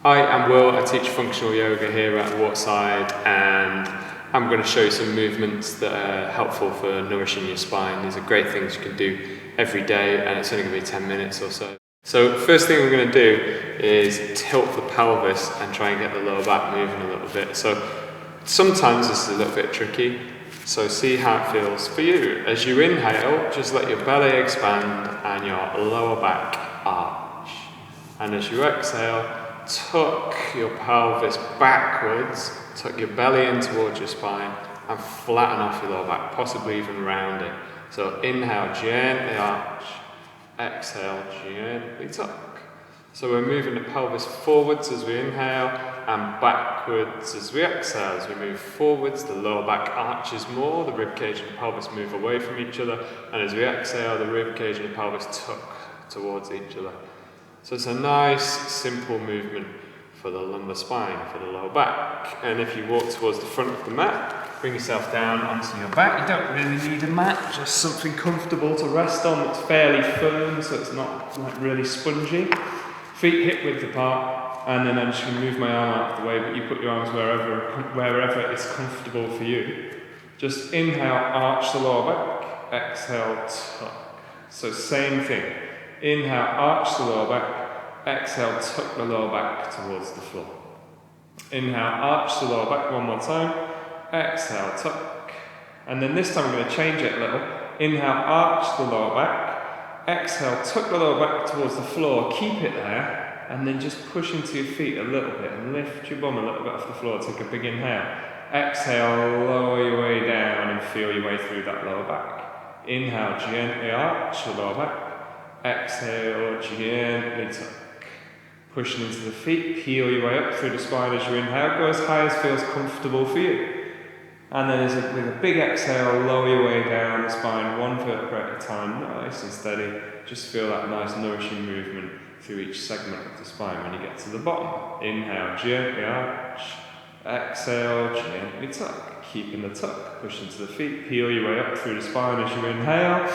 Hi, I'm Will. I teach functional yoga here at Waterside, and I'm going to show you some movements that are helpful for nourishing your spine. These are great things you can do every day, and it's only going to be 10 minutes or so. So first thing we're going to do is tilt the pelvis and try and get the lower back moving a little bit. So sometimes this is a little bit tricky, so see how it feels for you. As you inhale, just let your belly expand and your lower back arch. And as you exhale, tuck your pelvis backwards, tuck your belly in towards your spine and flatten off your lower back, possibly even round it. So inhale, gently arch, exhale, gently tuck. So we're moving the pelvis forwards as we inhale and backwards as we exhale. As we move forwards, the lower back arches more, the ribcage and the pelvis move away from each other, and as we exhale, the ribcage and the pelvis tuck towards each other. So it's a nice, simple movement for the lumbar spine, for the lower back. And if you walk towards the front of the mat, bring yourself down onto your back. You don't really need a mat, just something comfortable to rest on that's fairly firm, so it's not like really spongy. Feet hip width apart, and then I'm just going to move my arm out of the way, but you put your arms wherever is comfortable for you. Just inhale, arch the lower back, exhale, tuck. So same thing. Inhale, arch the lower back, exhale, tuck the lower back towards the floor. Inhale, arch the lower back one more time, exhale, tuck. And then this time I'm going to change it a little. Inhale, arch the lower back, exhale, tuck the lower back towards the floor, keep it there, and then just push into your feet a little bit and lift your bum a little bit off the floor. Take a big inhale. Exhale, lower your way down and feel your way through that lower back. Inhale, gently arch the lower back. Exhale, gently tuck. Pushing into the feet, peel your way up through the spine as you inhale. Go as high as feels comfortable for you. And then with a big exhale, lower your way down the spine, one vertebra at a time, nice and steady. Just feel that nice nourishing movement through each segment of the spine when you get to the bottom. Inhale, gently arch. Exhale, gently tuck. Keeping the tuck, push into the feet, peel your way up through the spine as you inhale.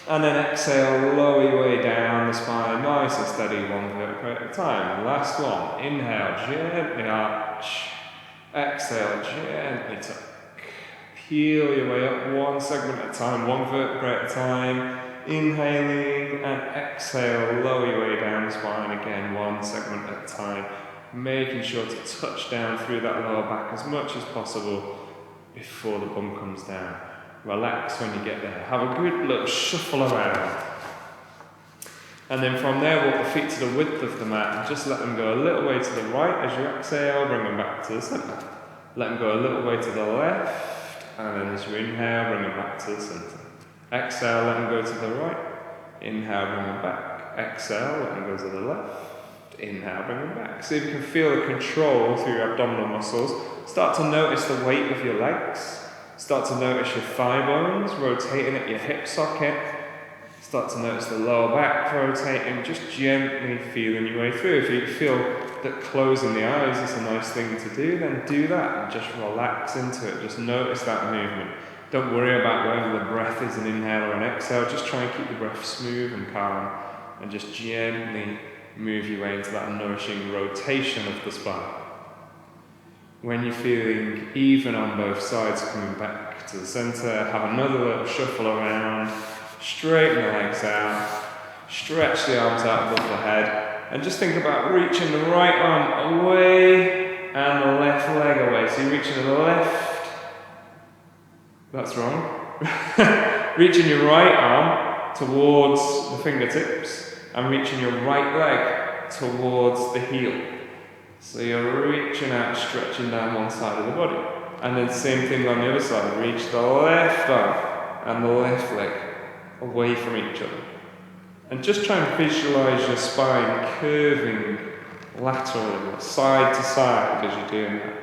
And then exhale, lower your way down the spine, nice and steady, one vertebra at a time. Last one, inhale, gently arch. Exhale, gently tuck. Peel your way up one segment at a time, one vertebra at a time. Inhaling and exhale, lower your way down the spine again, one segment at a time. Making sure to touch down through that lower back as much as possible before the bum comes down. Relax when you get there. Have a good little shuffle around. And then from there, walk the feet to the width of the mat and just let them go a little way to the right as you exhale, bring them back to the centre. Let them go a little way to the left, and then as you inhale, bring them back to the centre. Exhale, let them go to the right. Inhale, bring them back. Exhale, let them go to the left. Inhale, bring them back. See if you can feel the control through your abdominal muscles. Start to notice the weight of your legs. Start to notice your thigh bones rotating at your hip socket. Start to notice the lower back rotating, just gently feeling your way through. If you feel that closing the eyes is a nice thing to do, then do that and just relax into it. Just notice that movement. Don't worry about whether the breath is an inhale or an exhale. Just try and keep the breath smooth and calm and just gently move your way into that nourishing rotation of the spine. When you're feeling even on both sides, coming back to the centre, have another little shuffle around, straighten the legs out, stretch the arms out above the head, and just think about reaching the right arm away and the left leg away. So you're reaching the left, that's wrong, reaching your right arm towards the fingertips and reaching your right leg towards the heel. So you're reaching out, stretching down one side of the body. And then same thing on the other side. Reach the left arm and the left leg away from each other. And just try and visualize your spine curving laterally, side to side as you're doing that.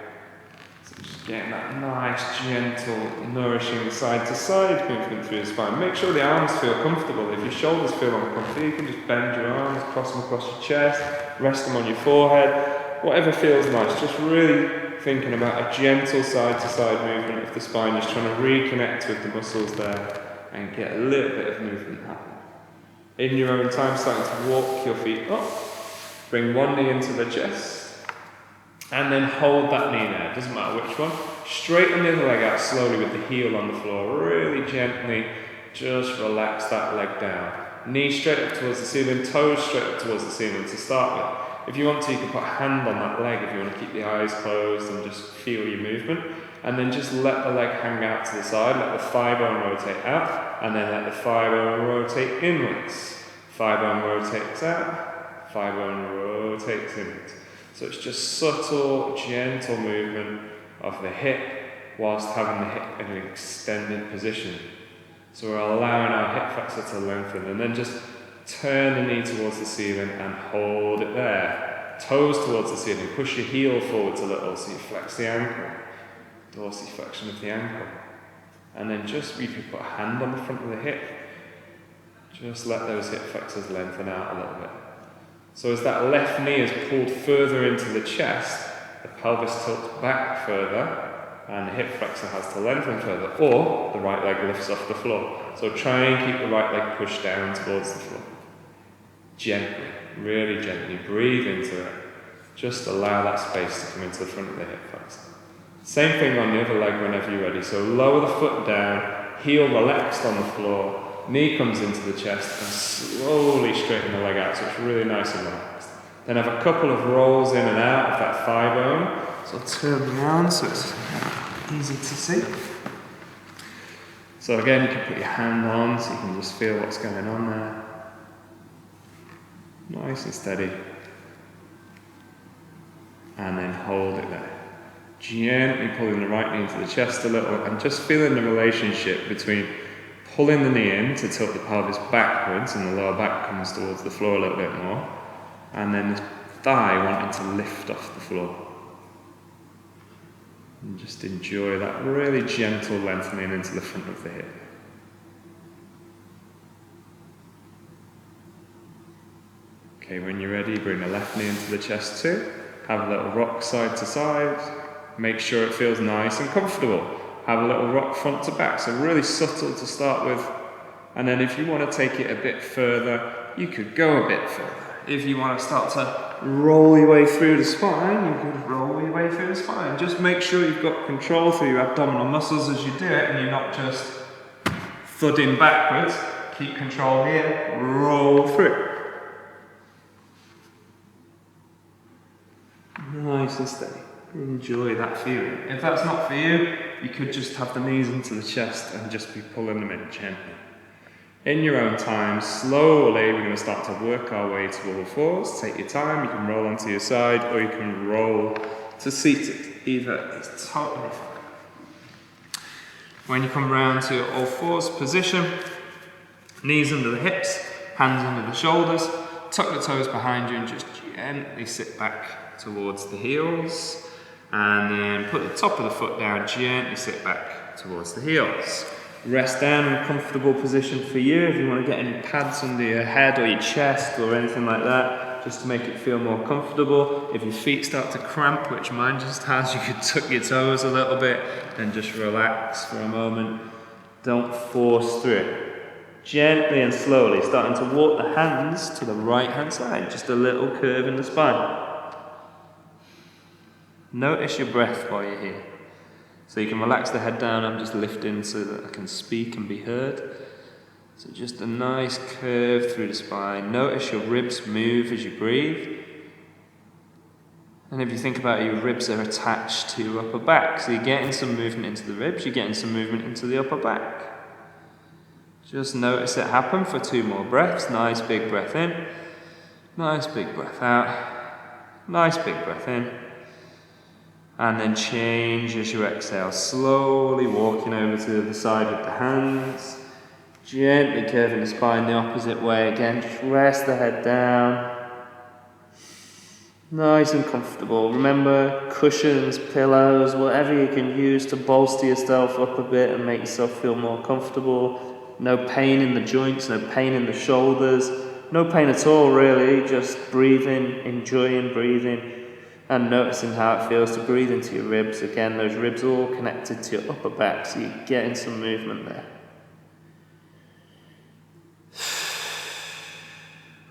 So just getting that nice, gentle, nourishing side to side movement through the spine. Make sure the arms feel comfortable. If your shoulders feel uncomfortable, you can just bend your arms, cross them across your chest, rest them on your forehead. Whatever feels nice, just really thinking about a gentle side-to-side movement of the spine, just trying to reconnect with the muscles there and get a little bit of movement happening. In your own time, starting to walk your feet up Bring one knee into the chest, and then hold that knee there, doesn't matter which one. Straighten the other leg out slowly with the heel on the floor, really gently, just relax that leg down. Knee straight up towards the ceiling, toes straight up towards the ceiling to start with. If you want to, you can put a hand on that leg if you want to keep the eyes closed and just feel your movement. And then just let the leg hang out to the side, let the thigh bone rotate out, and then let the thigh bone rotate inwards. Thigh bone rotates out, thigh bone rotates inwards. So it's just subtle, gentle movement of the hip whilst having the hip in an extended position. So we're allowing our hip flexor to lengthen, and then just turn the knee towards the ceiling and hold it there. Toes towards the ceiling, push your heel forwards a little so you flex the ankle. Dorsiflexion of the ankle. And then just, you can put a hand on the front of the hip. Just let those hip flexors lengthen out a little bit. So as that left knee is pulled further into the chest, the pelvis tilts back further, and the hip flexor has to lengthen further, or the right leg lifts off the floor. So try and keep the right leg pushed down towards the floor. Gently, really gently, breathe into it. Just allow that space to come into the front of the hip flexor. Same thing on the other leg whenever you're ready. So lower the foot down, heel relaxed on the floor, knee comes into the chest, and slowly straighten the leg out so it's really nice and relaxed. Then have a couple of rolls in and out of that thigh bone. So turn around so it's easy to see. So again, you can put your hand on so you can just feel what's going on there. Nice and steady. And then hold it there. Gently pulling the right knee into the chest a little and just feeling the relationship between pulling the knee in to tilt the pelvis backwards and the lower back comes towards the floor a little bit more, and then the thigh wanting to lift off the floor. And just enjoy that really gentle lengthening into the front of the hip. Okay, when you're ready, bring the left knee into the chest too. Have a little rock side to side. Make sure it feels nice and comfortable. Have a little rock front to back, so really subtle to start with. And then if you want to take it a bit further, you could go a bit further. If you want to start to roll your way through the spine, you could roll your way through the spine. Just make sure you've got control through your abdominal muscles as you do it, and you're not just thudding backwards. Keep control here, roll through. Nice and steady. Enjoy that feeling. If that's not for you, you could just have the knees into the chest and just be pulling them in gently. In your own time, slowly, we're going to start to work our way to all fours. Take your time, you can roll onto your side or you can roll to seated. Either is totally fine. When you come round to all fours position, knees under the hips, hands under the shoulders, tuck the toes behind you and just gently sit back towards the heels. And then put the top of the foot down, gently sit back towards the heels. Rest down in a comfortable position for you. If you want to get any pads under your head or your chest or anything like that, just to make it feel more comfortable. If your feet start to cramp, which mine just has, you could tuck your toes a little bit and just relax for a moment. Don't force through it. Gently and slowly, starting to walk the hands to the right hand side, just a little curve in the spine. Notice your breath while you're here. So you can relax the head down. I'm just lifting so that I can speak and be heard. So just a nice curve through the spine. Notice your ribs move as you breathe. And if you think about it, your ribs are attached to your upper back. So you're getting some movement into the ribs, you're getting some movement into the upper back. Just notice it happen for 2 more breaths. Nice big breath in. Nice big breath out. Nice big breath in. And then change as you exhale, slowly walking over to the other side with the hands. Gently curving the spine the opposite way again, just rest the head down. Nice and comfortable. Remember, cushions, pillows, whatever you can use to bolster yourself up a bit and make yourself feel more comfortable. No pain in the joints, no pain in the shoulders, no pain at all really, just breathing, enjoying breathing. And noticing how it feels to breathe into your ribs. Again, those ribs all connected to your upper back, so you're getting some movement there.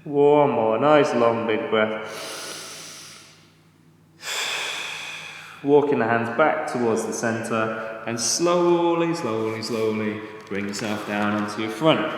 One more, nice long big breath. Walking the hands back towards the center and slowly, slowly, slowly bring yourself down onto your front.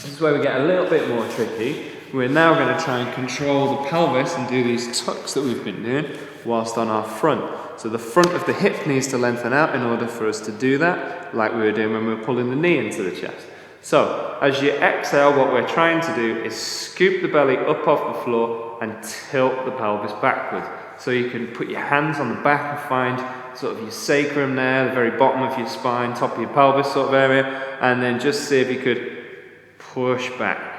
This is where we get a little bit more tricky. We're now going to try and control the pelvis and do these tucks that we've been doing whilst on our front. So the front of the hip needs to lengthen out in order for us to do that, like we were doing when we were pulling the knee into the chest. So as you exhale, what we're trying to do is scoop the belly up off the floor and tilt the pelvis backwards. So you can put your hands on the back and find sort of your sacrum there, the very bottom of your spine, top of your pelvis sort of area, and then just see if you could push back.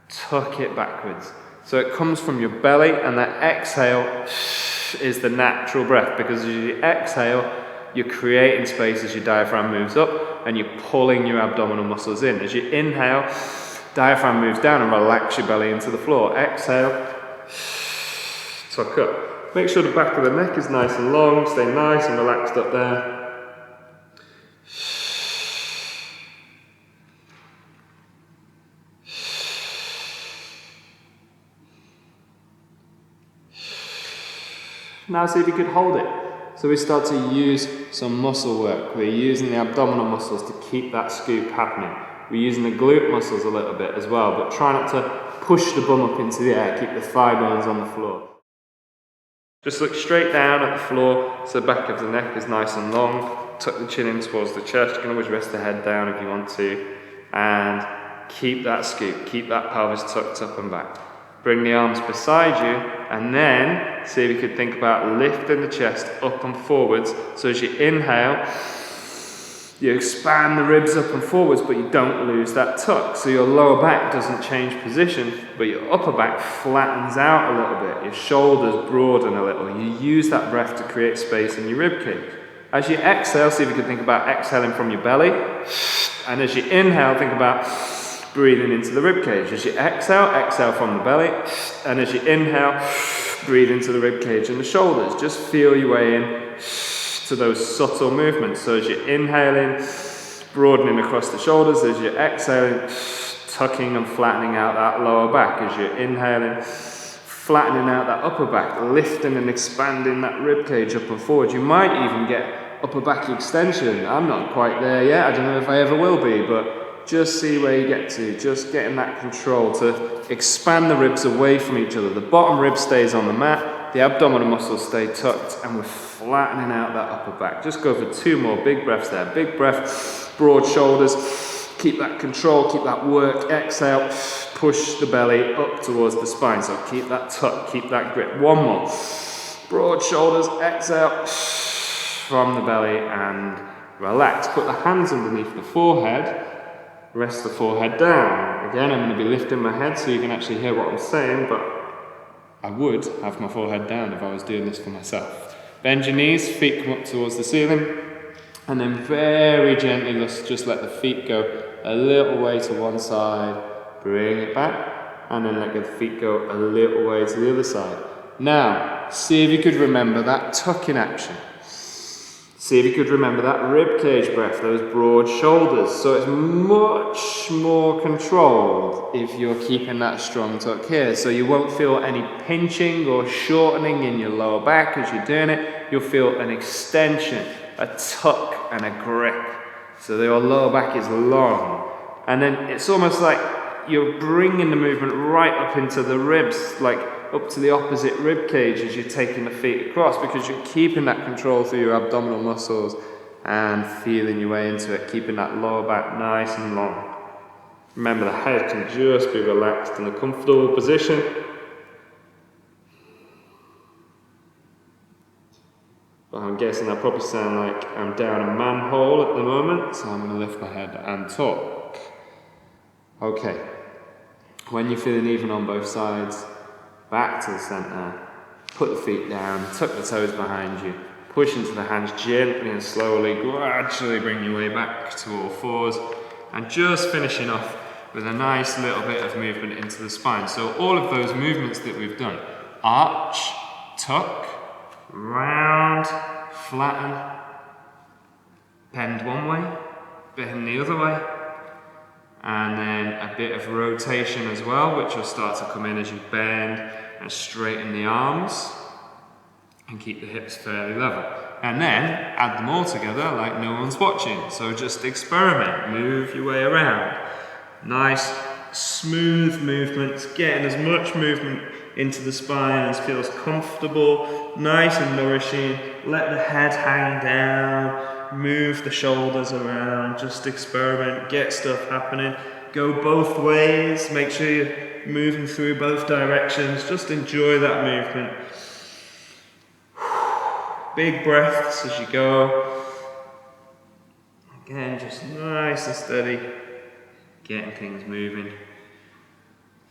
Tuck it backwards. So it comes from your belly, and that exhale is the natural breath, because as you exhale, you're creating space as your diaphragm moves up and you're pulling your abdominal muscles in. As you inhale, diaphragm moves down and relax your belly into the floor. Exhale, tuck up. Make sure the back of the neck is nice and long, stay nice and relaxed up there. Now see if you could hold it. So we start to use some muscle work. We're using the abdominal muscles to keep that scoop happening. We're using the glute muscles a little bit as well, but try not to push the bum up into the air. Keep the thigh bones on the floor. Just look straight down at the floor so the back of the neck is nice and long. Tuck the chin in towards the chest. You can always rest the head down if you want to. And keep that scoop. Keep that pelvis tucked up and back. Bring the arms beside you, and then see if you could think about lifting the chest up and forwards. So as you inhale, you expand the ribs up and forwards, but you don't lose that tuck. So your lower back doesn't change position, but your upper back flattens out a little bit. Your shoulders broaden a little. You use that breath to create space in your rib cage. As you exhale, see if you can think about exhaling from your belly. And as you inhale, think about breathing into the rib cage. As you exhale, exhale from the belly, and as you inhale, breathe into the rib cage and the shoulders. Just feel your way in to those subtle movements. So as you're inhaling, broadening across the shoulders. As you're exhaling, tucking and flattening out that lower back. As you're inhaling, flattening out that upper back, lifting and expanding that rib cage up and forward. You might even get upper back extension. I'm not quite there yet. I don't know if I ever will be, but just see where you get to, just getting that control to expand the ribs away from each other. The bottom rib stays on the mat, the abdominal muscles stay tucked, and we're flattening out that upper back. Just go for 2 more big breaths there. Big breath, broad shoulders, keep that control, keep that work. Exhale, push the belly up towards the spine. So keep that tuck, keep that grip. 1 more. Broad shoulders, exhale from the belly and relax. Put the hands underneath the forehead. Rest the forehead down. Again, I'm going to be lifting my head so you can actually hear what I'm saying, but I would have my forehead down if I was doing this for myself. Bend your knees, feet come up towards the ceiling, and then very gently just let the feet go a little way to one side, bring it back, and then let the feet go a little way to the other side. Now, see if you could remember that tucking action. See if you could remember that rib cage breath, those broad shoulders. So it's much more controlled if you're keeping that strong tuck here. So you won't feel any pinching or shortening in your lower back as you're doing it. You'll feel an extension, a tuck and a grip. So your lower back is long. And then it's almost like you're bringing the movement right up into the ribs, like up to the opposite rib cage as you're taking the feet across, because you're keeping that control through your abdominal muscles and feeling your way into it, keeping that lower back nice and long. Remember, the head can just be relaxed in a comfortable position. But I'm guessing I probably sound like I'm down a manhole at the moment, so I'm going to lift my head and talk. Okay, when you're feeling even on both sides, back to the centre, put the feet down, tuck the toes behind you, push into the hands gently and slowly, gradually bring your way back to all fours, and just finishing off with a nice little bit of movement into the spine. So all of those movements that we've done, arch, tuck, round, flatten, bend one way, bend the other way, and then a bit of rotation as well, which will start to come in as you bend and straighten the arms. and keep the hips fairly level. And then add them all together like no one's watching. So just experiment, move your way around. Nice, smooth movements, getting as much movement into the spine as feels comfortable, nice and nourishing. Let the head hang down, move the shoulders around, just experiment, get stuff happening. Go both ways, make sure you're moving through both directions, just enjoy that movement. Big breaths as you go. Again, just nice and steady, getting things moving.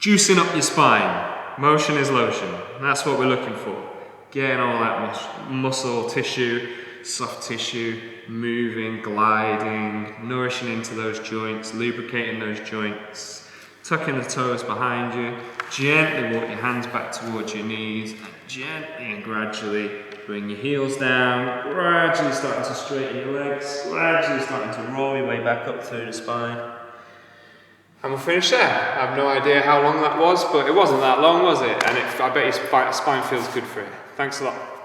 Juicing up your spine. Motion is lotion. That's what we're looking for. Getting all that muscle tissue, soft tissue, moving, gliding, nourishing into those joints, lubricating those joints. Tucking the toes behind you. Gently walk your hands back towards your knees. And gently and gradually bring your heels down. Gradually starting to straighten your legs. Gradually starting to roll your way back up through the spine. And we'll finish there. I have no idea how long that was, but it wasn't that long, was it? And I bet your spine feels good for it. Thanks a lot.